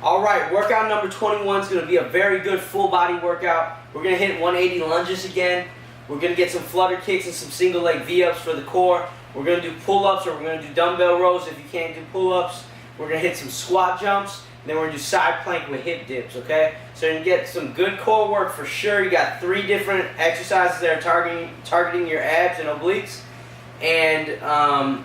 All right, workout number 21 is going to be a very good full body workout. We're going to hit 180 lunges again. We're going to get some flutter kicks and some single leg V-ups for the core. We're going to do pull-ups, or we're going to do dumbbell rows if you can't do pull-ups. We're going to hit some squat jumps, and then we're going to do side plank with hip dips, okay? So you're going to get some good core work for sure. You got 3 different exercises that are targeting your abs and obliques. And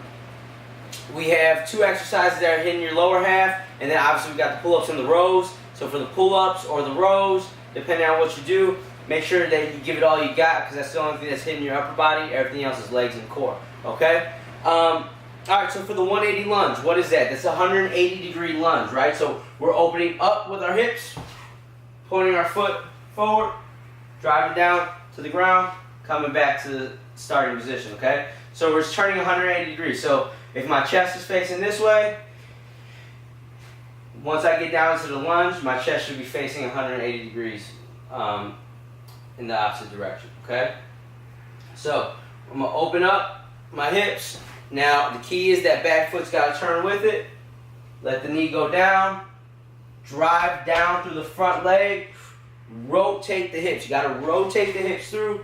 we have 2 exercises that are hitting your lower half, and then obviously we got the pull-ups and the rows. So for the pull-ups or the rows, depending on what you do, make sure that you give it all you got, because that's the only thing that's hitting your upper body. Everything else is legs and core, okay? Alright, so for the 180 lunge, what is that? That's a 180-degree lunge, right? So we're opening up with our hips, pointing our foot forward, driving down to the ground, coming back to the starting position, okay? So we're turning 180 degrees. So if my chest is facing this way, once I get down to the lunge, my chest should be facing 180 degrees in the opposite direction, okay? So I'm going to open up my hips. Now the key is that back foot's got to turn with it. Let the knee go down. Drive down through the front leg. Rotate the hips. You got to rotate the hips through.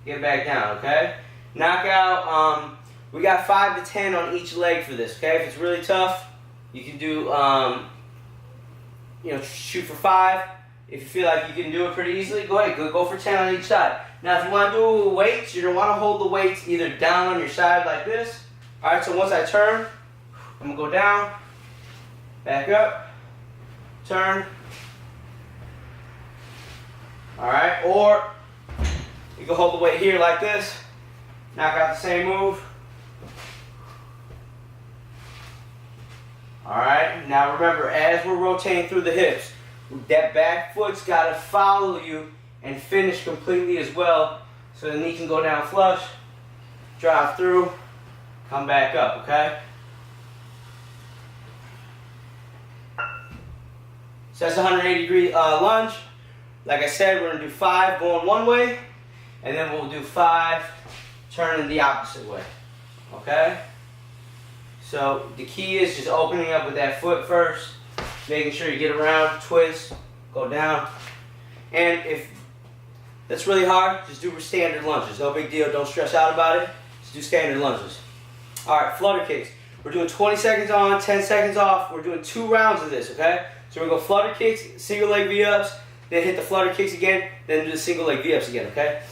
Get back down, okay? Knockout. We got 5 to 10 on each leg for this, okay? If it's really tough, you can do, shoot for 5. If you feel like you can do it pretty easily, go ahead. Go for 10 on each side. Now, if you want to do weights, you're going to want to hold the weights either down on your side like this. All right, so once I turn, I'm going to go down, back up, turn. All right, or you can hold the weight here like this, knock out the same move. All right, now remember, as we're rotating through the hips, that back foot's got to follow you and finish completely as well, so the knee can go down flush, drive through, come back up, okay? So that's a 180-degree lunge. Like I said, we're going to do 5 going one way, and then we'll do 5 turning the opposite way, okay? So the key is just opening up with that foot first, making sure you get around, twist, go down. And if that's really hard, just do standard lunges. No big deal, don't stress out about it. Just do standard lunges. Alright, flutter kicks. We're doing 20 seconds on, 10 seconds off. We're doing 2 rounds of this, okay? So we're going to go flutter kicks, single leg V-ups, then hit the flutter kicks again, then do the single leg V-ups again, okay?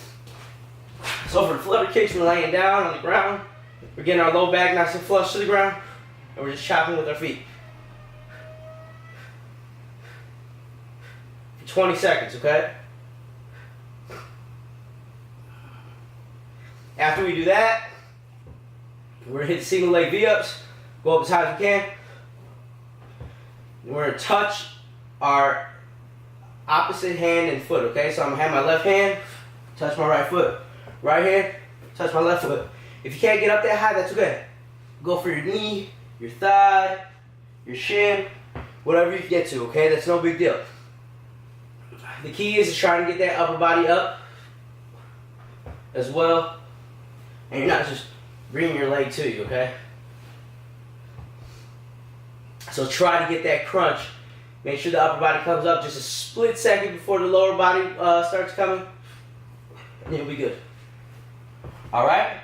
So for the flutter kicks, we're laying down on the ground. We're getting our low back nice and flush to the ground, and we're just chopping with our feet. For 20 seconds, okay? After we do that, we're going to hit single leg V-ups, go up as high as we can. And we're going to touch our opposite hand and foot, okay? So I'm going to have my left hand, touch my right foot. Right hand, touch my left foot. If you can't get up that high, that's okay. Go for your knee, your thigh, your shin, whatever you can get to, okay? That's no big deal. The key is trying to get that upper body up as well. And you're not just bringing your leg to you, okay? So try to get that crunch. Make sure the upper body comes up just a split second before the lower body starts coming. And you'll be good. Alright?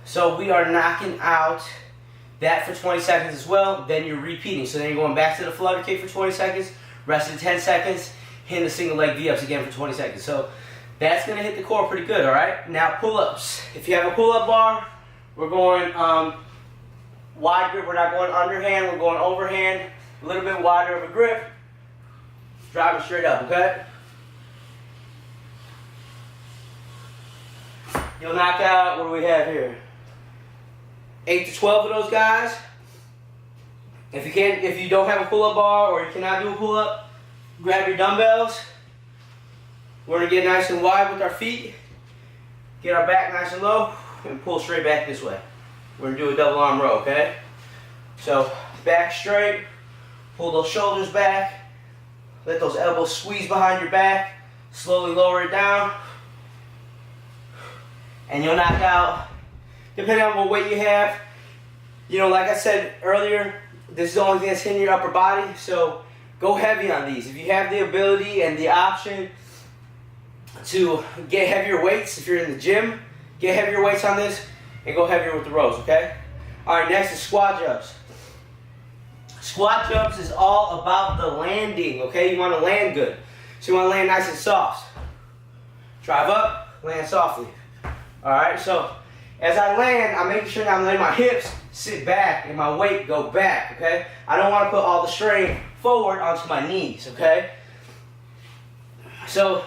So we are knocking out that for 20 seconds as well. Then you're repeating. So then you're going back to the flutter kick for 20 seconds, resting 10 seconds, hitting the single leg V-ups again for 20 seconds. So that's going to hit the core pretty good, alright? Now pull-ups. If you have a pull-up bar, we're going wide grip. We're not going underhand, we're going overhand. A little bit wider of a grip. Driving straight up, okay? You'll knock out, what do we have here? 8 to 12 of those guys. If you don't have a pull-up bar or you cannot do a pull-up, grab your dumbbells. We're going to get nice and wide with our feet. Get our back nice and low and pull straight back this way. We're going to do a double arm row, okay? So back straight, pull those shoulders back, let those elbows squeeze behind your back, slowly lower it down, and you'll knock out, depending on what weight you have. You know, like I said earlier, This is the only thing that's hitting your upper body, so go heavy on these. If you have the ability and the option to get heavier weights, if you're in the gym, get heavier weights on this and go heavier with the rows, okay? All right, next is squat jumps. Squat jumps is all about the landing, okay? You want to land good. So you want to land nice and soft. Drive up, land softly. All right, so as I land, I'm making sure that I'm letting my hips sit back and my weight go back, okay? I don't want to put all the strain forward onto my knees, okay? So,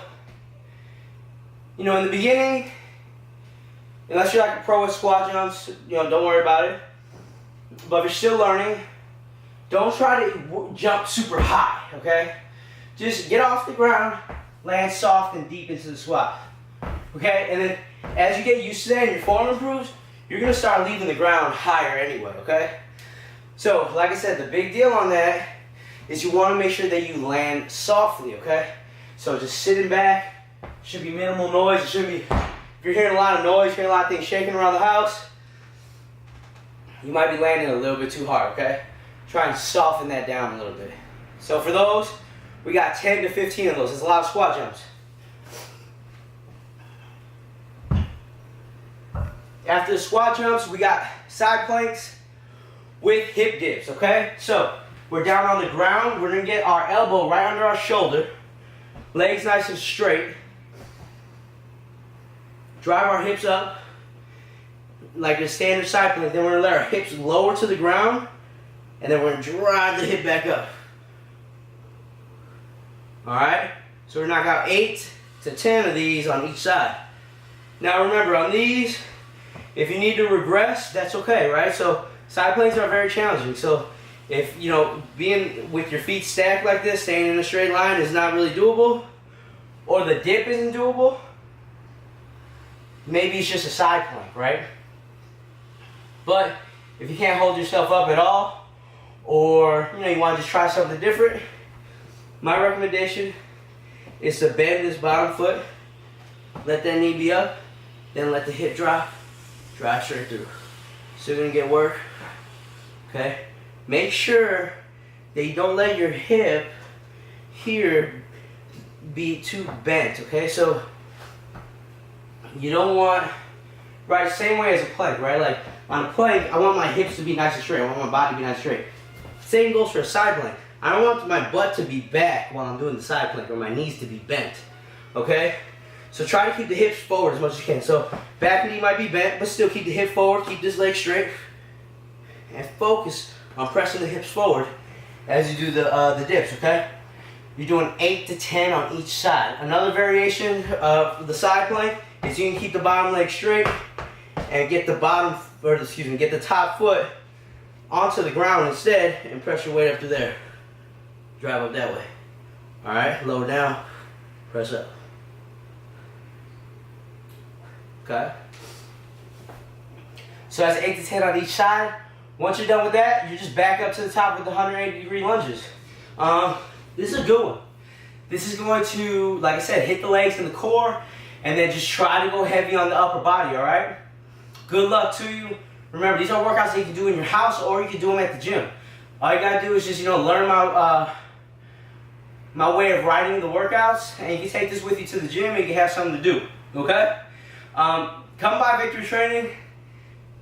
you know, in the beginning, unless you're like a pro with squat jumps, you know, don't worry about it. But if you're still learning, don't try to jump super high, okay? Just get off the ground, land soft and deep into the squat, okay? And then as you get used to that and your form improves, you're gonna start leaving the ground higher anyway, okay? So, like I said, the big deal on that is you wanna make sure that you land softly, okay? So just sitting back, should be minimal noise. It should be, if you're hearing a lot of noise, hearing a lot of things shaking around the house, you might be landing a little bit too hard, okay? Try and soften that down a little bit. So for those, we got 10 to 15 of those. There's a lot of squat jumps. After the squat jumps, we got side planks with hip dips, okay? So we're down on the ground. We're gonna get our elbow right under our shoulder, legs nice and straight. Drive our hips up like a standard side plank. Then we're gonna let our hips lower to the ground, and then we're gonna drive the hip back up. All right? So we're gonna knock out 8 to 10 of these on each side. Now remember, on these, if you need to regress, that's okay, right? So side planks are very challenging. So if, you know, being with your feet stacked like this, staying in a straight line is not really doable, or the dip isn't doable, maybe it's just a side plank, right? But if you can't hold yourself up at all, or you know, you want to just try something different, my recommendation is to bend this bottom foot, let that knee be up, then let the hip drop, drive straight through. So you're gonna get work, okay? Make sure that you don't let your hip here be too bent, okay? So you don't want, right, same way as a plank, right? Like on a plank, I want my hips to be nice and straight. I want my body to be nice and straight. Same goes for a side plank. I don't want my butt to be back while I'm doing the side plank, or my knees to be bent, okay? So try to keep the hips forward as much as you can. So back knee might be bent, but still keep the hip forward, keep this leg straight, and focus on pressing the hips forward as you do the dips, okay? You're doing 8 to 10 on each side. Another variation of the side plank is you can keep the bottom leg straight and get the get the top foot onto the ground instead, and press your weight up to there. Drive up that way. All right, lower down, press up. Okay? So that's 8 to 10 on each side. Once you're done with that, you just back up to the top with the 180-degree lunges. This is a good one. This is going to, like I said, hit the legs and the core, and then just try to go heavy on the upper body, all right? Good luck to you. Remember, these are workouts that you can do in your house, or you can do them at the gym. All you gotta do is just, you know, learn my way of writing the workouts, and you can take this with you to the gym and you can have something to do, okay? Come by Victory Training.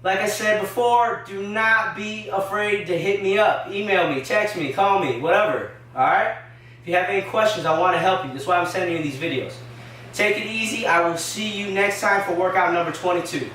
Like I said before, do not be afraid to hit me up. Email me, text me, call me, whatever, all right? If you have any questions, I want to help you. That's why I'm sending you these videos. Take it easy. I will see you next time for workout number 22.